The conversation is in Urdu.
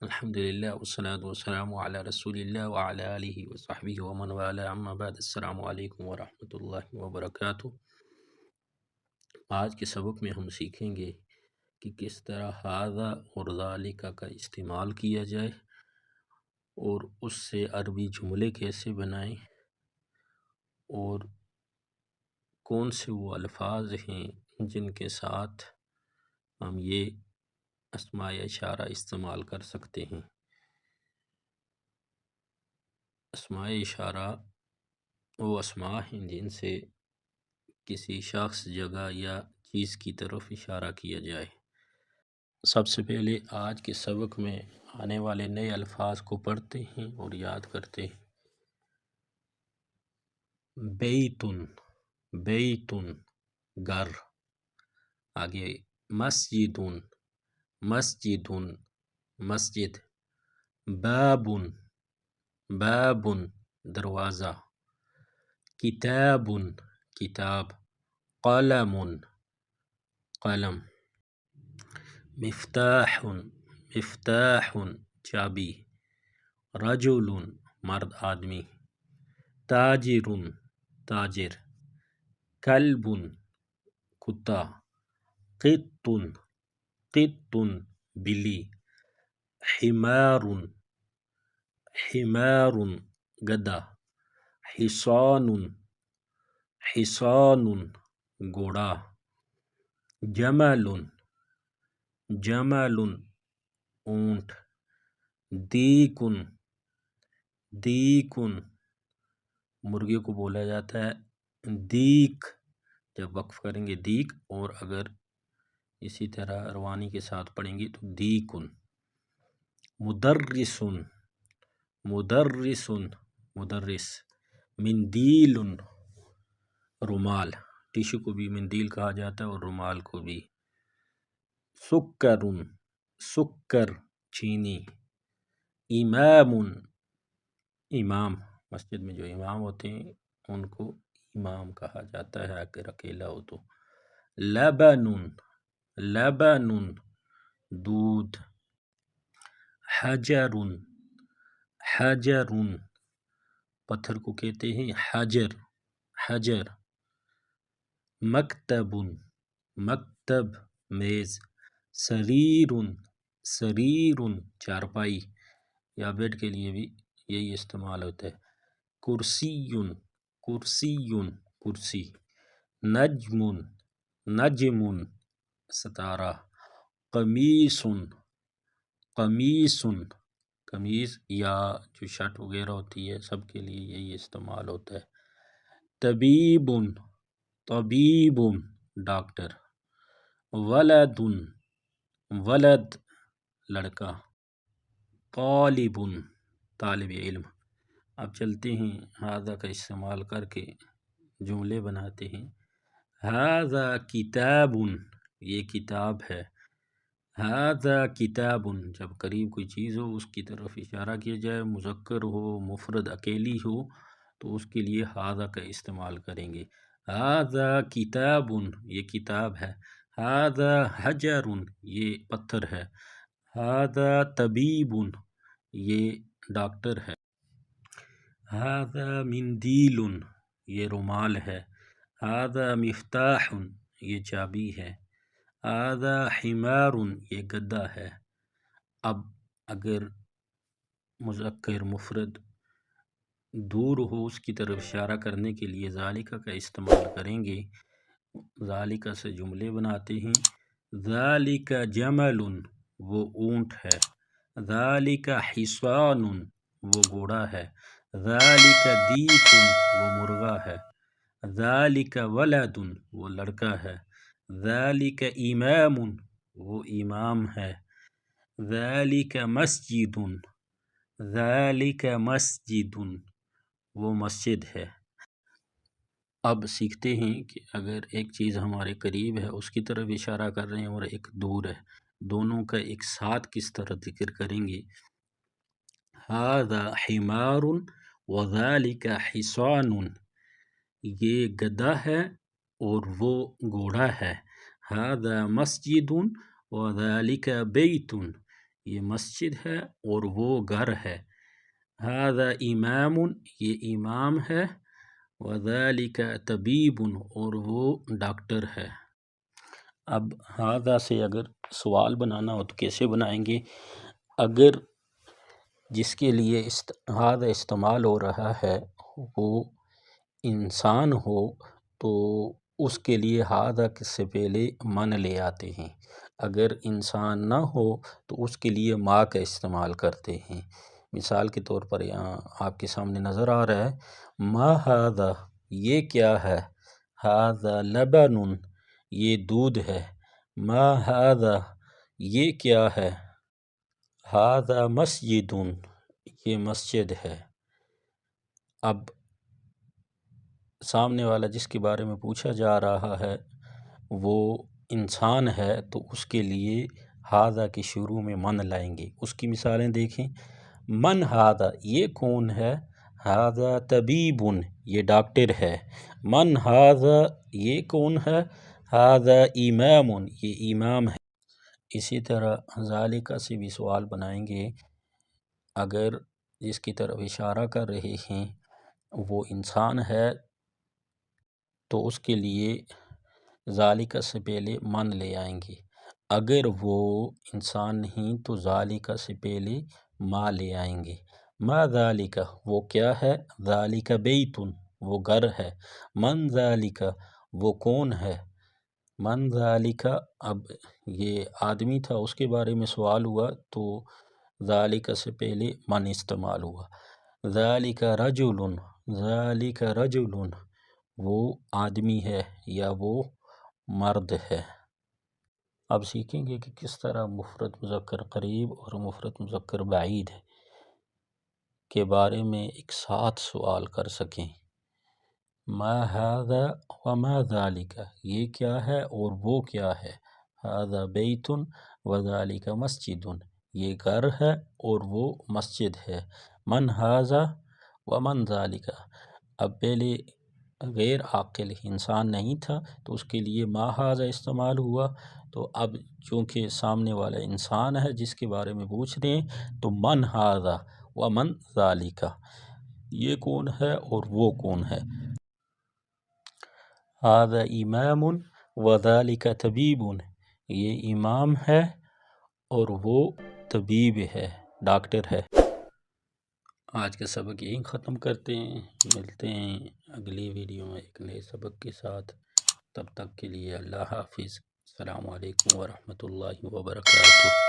الحمدللہ والصلاة والسلام علی رسول اللہ وعلی آلہ وصحبہ ومن والاه اما بعد السلام علیکم ورحمۃ اللہ وبرکاتہ۔ آج کے سبق میں ہم سیکھیں گے کہ کس طرح ھذا اور ذالک کا استعمال کیا جائے اور اس سے عربی جملے کیسے بنائیں اور کون سے وہ الفاظ ہیں جن کے ساتھ ہم یہ اسماء اشارہ استعمال کر سکتے ہیں۔ اسماء اشارہ وہ اسماء ہیں جن سے کسی شخص، جگہ یا چیز کی طرف اشارہ کیا جائے۔ سب سے پہلے آج کے سبق میں آنے والے نئے الفاظ کو پڑھتے ہیں اور یاد کرتے ہیں۔ بیتن، بیتن گھر۔ آگے مسجدن، مسجدن مسجد۔ بابن، بابن دروازہ۔ کتابن کتاب۔ قلم قلم۔ مفتاح، مفتاح چابی۔ رجل مرد آدمی۔ تاجر تاجر۔ کلب کتا۔ قط قط بلی۔ حمار، حمار گدھا۔ حصان، حصان گھوڑا۔ جمل، جمل اونٹ۔ دیکن، دیکن مرغے کو بولا جاتا ہے دیک، جب وقف کریں گے دیک، اور اگر اسی طرح روانی کے ساتھ پڑھیں گے تو دیکن۔ مدرس، مدرس مدرس۔ مندیل رومال، ٹیشو کو بھی مندیل کہا جاتا ہے اور رومال کو بھی۔ سکر، سکر چینی۔ امام، امام مسجد میں جو امام ہوتے ہیں ان کو امام کہا جاتا ہے اگر اکیلا ہو تو۔ لبن، لبن دودھ۔ حجر، حجر پتھر کو کہتے ہیں حجر، حجر۔ مکتب، مکتب میز۔ سریر، سریر چارپائی یا بیڈ کے لیے بھی یہی استعمال ہوتا ہے۔ کرسی، کرسی کرسی۔ نجم، نجم ستارہ۔ قمیص، قمیص قمیض یا جو شرٹ وغیرہ ہوتی ہے سب کے لیے یہی استعمال ہوتا ہے۔ طبیب، طبیب ڈاکٹر۔ ولد، ولد لڑکا۔ طالب، طالب علم۔ اب چلتے ہیں ھذا کا استعمال کر کے جملے بناتے ہیں۔ ھذا کتاب، یہ کتاب ہے۔ ھذا کتاب، جب قریب کوئی چیز ہو اس کی طرف اشارہ کیا جائے، مذکر ہو مفرد اکیلی ہو تو اس کے لیے ھذا کا استعمال کریں گے۔ ھذا کتاب، یہ کتاب ہے۔ ھذا حجر، یہ پتھر ہے۔ ھذا طبیب، یہ ڈاکٹر ہے۔ ھذا مندیل، یہ رومال ہے۔ ھذا مفتاح، یہ چابی ہے۔ ھذا حمار، یہ گدھا ہے۔ اب اگر مذکر مفرد دور ہو اس کی طرف اشارہ کرنے کے لیے ذالک کا استعمال کریں گے۔ ذالک سے جملے بناتے ہیں۔ ذالک جمل، وہ اونٹ ہے۔ ذالک حصان، وہ گھوڑا ہے۔ ذالک دیک، وہ مرغا ہے۔ ذالک ولد، وہ لڑکا ہے۔ ذالک امام، وہ امام ہے۔ ذالک مسجد، ذالک مسجد، وہ مسجد ہے۔ اب سیکھتے ہیں کہ اگر ایک چیز ہمارے قریب ہے اس کی طرف اشارہ کر رہے ہیں اور ایک دور ہے، دونوں کا ایک ساتھ کس طرح ذکر کریں گے۔ ھذا حمار وذالک حصان، یہ گدھا ہے اور وہ گھوڑا ہے۔ ھذا مسجد وذالک بیت، یہ مسجد ہے اور وہ گھر ہے. ھذا امام یہ امام ہے. وذالک طبیب اور وہ ڈاکٹر ہے. اب ھذا سے اگر سوال بنانا ہو تو کیسے بنائیں گے؟ اگر جس کے لیے ھذا استعمال ہو رہا ہے وہ انسان ہو تو اس کے لیے ھذا سے پہلے من لے آتے ہیں. اگر انسان نہ ہو تو اس کے لیے ما کا استعمال کرتے ہیں. مثال کے طور پر یہاں آپ کے سامنے نظر آ رہا ہے ما ھذا یہ کیا ہے. ھذا لبن یہ دودھ ہے. ما ھذا یہ کیا ہے. ھذا مسجد یہ مسجد ہے. اب سامنے والا جس کے بارے میں پوچھا جا رہا ہے وہ انسان ہے تو اس کے لیے ھذا کے شروع میں من لائیں گے. اس کی مثالیں دیکھیں. من ھذا یہ کون ہے. ھذا طبیب یہ ڈاکٹر ہے. من ھذا یہ کون ہے. ھذا امام یہ امام ہے. اسی طرح ذالک سے بھی سوال بنائیں گے. اگر جس کی طرف اشارہ کر رہے ہیں وہ انسان ہے تو اس کے لیے ذالک سے پہلے من لے آئیں گے. اگر وہ انسان نہیں تو ذالک سے پہلے ما لے آئیں گے. ما ذالک وہ کیا ہے. ذالک بیت وہ گھر ہے. من ذالک وہ کون ہے. من ذالک اب یہ آدمی تھا اس کے بارے میں سوال ہوا تو ذالک سے پہلے من استعمال ہوا. ذالک رجل ذالک رجل وہ آدمی ہے یا وہ مرد ہے. اب سیکھیں گے کہ کس طرح مفرد مذکر قریب اور مفرد مذکر بعید کے بارے میں ایک ساتھ سوال کر سکیں. ما ھذا وما ذالک یہ کیا ہے اور وہ کیا ہے. ھذا بیت وذالک مسجد یہ گھر ہے اور وہ مسجد ہے. من ھذا ومن ذالک اب پہلے غیر عاقل انسان نہیں تھا تو اس کے لیے ما ھذا استعمال ہوا. تو اب چونکہ سامنے والا انسان ہے جس کے بارے میں پوچھ رہے ہیں تو من ھذا ومن ذالک یہ کون ہے اور وہ کون ہے. ھذا امام وذالک طبیب یہ امام ہے اور وہ طبیب ہے ڈاکٹر ہے. آج کا سبق یہیں ختم کرتے ہیں. ملتے ہیں اگلی ویڈیو میں ایک نئے سبق کے ساتھ. تب تک کے لیے اللہ حافظ. السلام علیکم ورحمۃ اللہ وبرکاتہ.